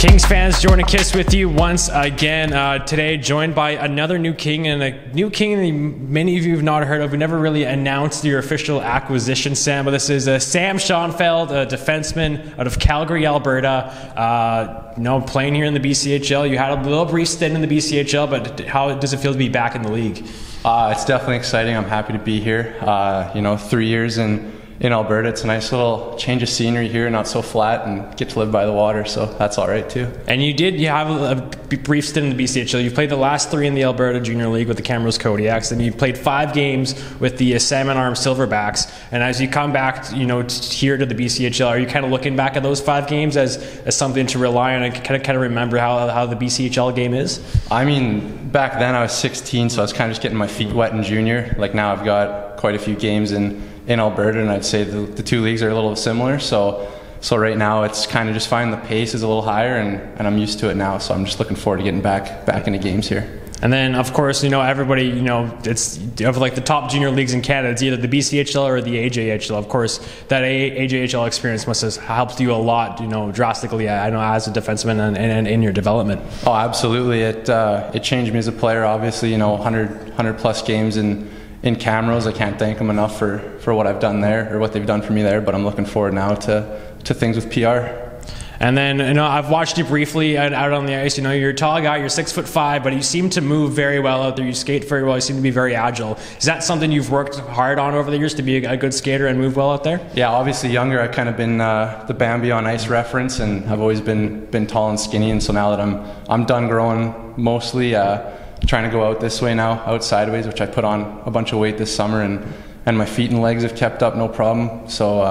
Kings fans, Jordan Kiss with you once again. Today, joined by another new King, and a new King that many of you have not heard of. We never really announced your official acquisition, Sam, but this is Sam Schoenfeld, a defenseman out of Calgary, Alberta. Playing here in the BCHL. You had a little brief stint in the BCHL, but how does it feel to be back in the league? It's definitely exciting. I'm happy to be here. 3 years in Alberta, it's a nice little change of scenery here, not so flat, and get to live by the water, so that's all right too. And you have a brief stint in the BCHL. You've played the last 3 in the Alberta Junior League with the Camrose Kodiaks, and you've played 5 games with the Salmon Arm Silverbacks. And as you come back, here to the BCHL, are you kind of looking back at those 5 games as something to rely on and kind of remember how the BCHL game is? I mean, back then I was 16, so I was kind of just getting my feet wet in junior. Like now I've got quite a few games in Alberta, and I'd say the 2 leagues are a little similar. So right now it's kind of just finding the pace is a little higher, and I'm used to it now. So I'm just looking forward to getting back into games here. And then, of course, everybody, it's of like the top junior leagues in Canada. It's either the BCHL or the AJHL. Of course, that AJHL experience must have helped you a lot, drastically. I know as a defenseman and in your development. Oh, absolutely. It changed me as a player. Obviously, 100 plus games in Camrose. I can't thank them enough for what I've done there, or what they've done for me there. But I'm looking forward now to things with PR. And then, I've watched you briefly out on the ice. You're a tall guy, you're 6'5", but you seem to move very well out there. You skate very well, you seem to be very agile. Is that something you've worked hard on over the years, to be a good skater and move well out there? Yeah, obviously younger, I've kind of been the Bambi on ice reference, and I've always been tall and skinny. And so now that I'm done growing, mostly trying to go out this way now, out sideways, which I put on a bunch of weight this summer, and my feet and legs have kept up no problem. So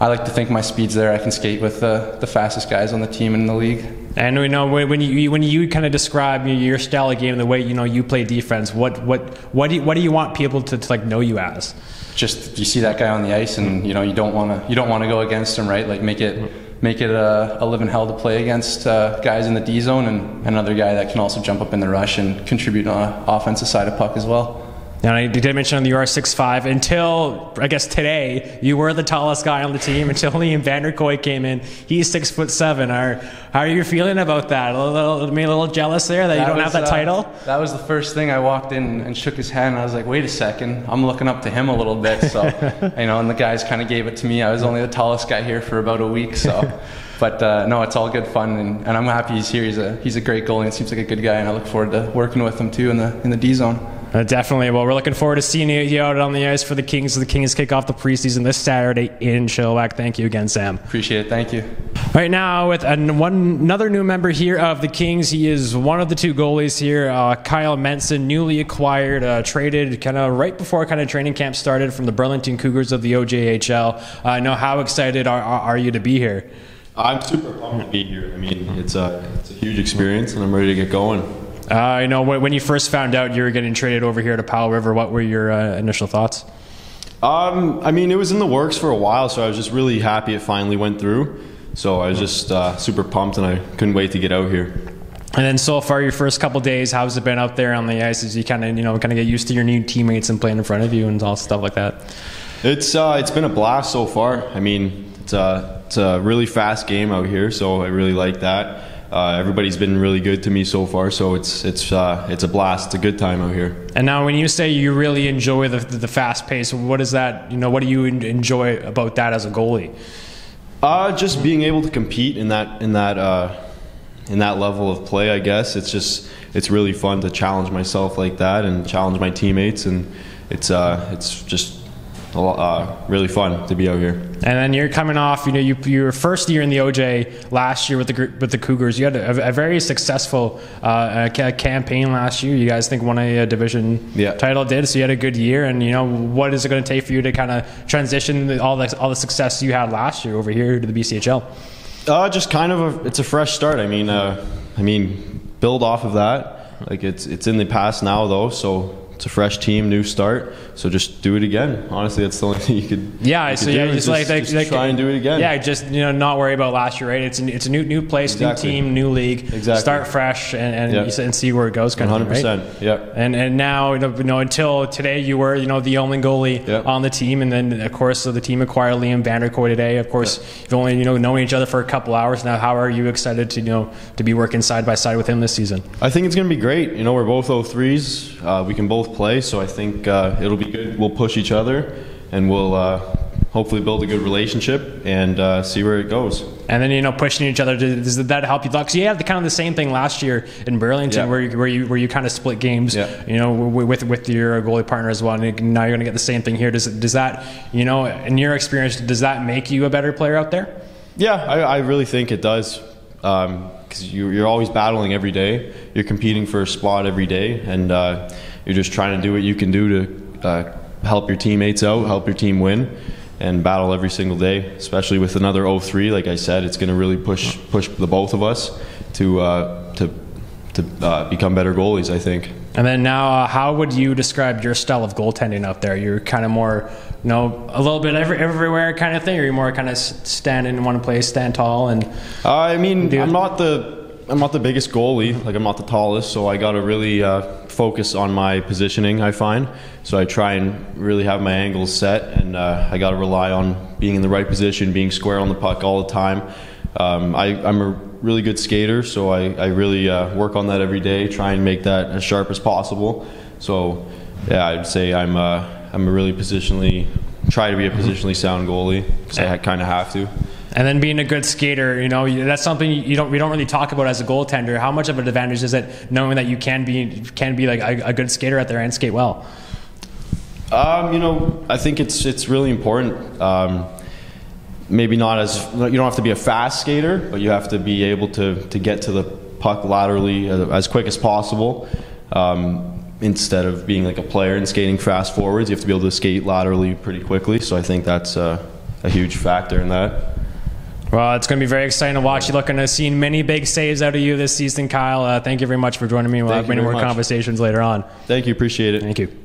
I like to think my speed's there. I can skate with the fastest guys on the team and in the league. And when you kind of describe your style of game, the way you play defense, what do you want people to know you as? Just you see that guy on the ice, and you don't want to go against him, right? Like make it a living hell to play against guys in the D zone, and another guy that can also jump up in the rush and contribute on the offensive side of puck as well. Now, I did mention that you are 6'5". Until, I guess, today, you were the tallest guy on the team until Liam Vanderkor came in. He's 6'7". How are you feeling about that? A little jealous there that you don't have that title? That was the first thing. I walked in and shook his hand, and I was like, wait a second, I'm looking up to him a little bit. So, and the guys kind of gave it to me. I was only the tallest guy here for about a week, so. But no, it's all good fun, and I'm happy he's here. He's a great goalie, and seems like a good guy, and I look forward to working with him too in the D zone. Definitely. Well, we're looking forward to seeing you out on the ice for the Kings. The Kings kick off the preseason this Saturday in Chilliwack. Thank you again, Sam. Appreciate it. Thank you. Right now, with another new member here of the Kings, he is one of the 2 goalies here. Kyle Metson, newly acquired, traded kind of right before training camp started from the Burlington Cougars of the OJHL. How excited are you to be here? I'm super pumped to be here. I mean, it's a huge experience, and I'm ready to get going. When you first found out you were getting traded over here to Powell River, what were your initial thoughts? I mean, it was in the works for a while, so I was just really happy it finally went through. So I was just super pumped, and I couldn't wait to get out here. And then so far, your first couple days, how's it been out there on the ice as you kind of get used to your new teammates and playing in front of you and all stuff like that? It's been a blast so far. I mean, it's a really fast game out here, so I really like that. Everybody's been really good to me so far, so it's a blast. It's a good time out here. And now, when you say you really enjoy the fast pace, what is that? What do you enjoy about that as a goalie? Just being able to compete in that level of play. I guess it's really fun to challenge myself like that and challenge my teammates, and it's just really fun to be out here. And then you're coming off, your first year in the OJ last year with the Cougars. You had a very successful campaign last year. You guys won a division title, so you had a good year. And what is it going to take for you to kind of transition all the success you had last year over here to the BCHL? Just kind of it's a fresh start. I mean, build off of that. Like it's in the past now though, so it's a fresh team, new start. So just do it again. Honestly, that's the only thing you could. Yeah, you so could yeah, do, just like try and do it again. Yeah, just not worry about last year, right? It's a new place, Exactly. new team, new league. Exactly. Start fresh and see where it goes. Kind 100%. of thing, right? Yeah. And now until today you were the only goalie on the team, and then of course the team acquired Liam Vanderkor today. Of course, you've only known each other for a couple hours now. How are you excited to be working side by side with him this season? I think it's going to be great. We're both 03s. We can both play, so I think it'll be good. We'll push each other, and we'll hopefully build a good relationship and see where it goes. And then pushing each other, does that help you? Because you had kind of the same thing last year in Burlington, where you kind of split games, with your goalie partner as well. And now you're going to get the same thing here. Does that, in your experience, does that make you a better player out there? Yeah, I really think it does. Because you're always battling every day. You're competing for a spot every day, and you're just trying to do what you can do to help your teammates out, help your team win, and battle every single day. Especially with another 03, like I said, it's going to really push the both of us to become better goalies, I think. And then now, how would you describe your style of goaltending out there? You're kind of more, a little bit everywhere kind of thing, or you're more kind of stand in one place, stand tall, and. I'm not the biggest goalie. Like, I'm not the tallest, so I got to really focus on my positioning, I find. So I try and really have my angles set, and I got to rely on being in the right position, being square on the puck all the time. I'm a really good skater, so I really work on that every day, try and make that as sharp as possible. So yeah, I'd say I'm a really try to be a positionally sound goalie, because I kind of have to. And then being a good skater, that's something we don't really talk about as a goaltender. How much of an advantage is it knowing that you can be like a good skater out there and skate well? I think it's really important. Maybe not you don't have to be a fast skater, but you have to be able to get to the puck laterally as quick as possible. Instead of being like a player and skating fast forwards, you have to be able to skate laterally pretty quickly. So I think that's a huge factor in that. Well, it's going to be very exciting to watch. You're looking to see many big saves out of you this season, Kyle. Thank you very much for joining me. We'll have many more conversations later on. Thank you. Appreciate it. Thank you.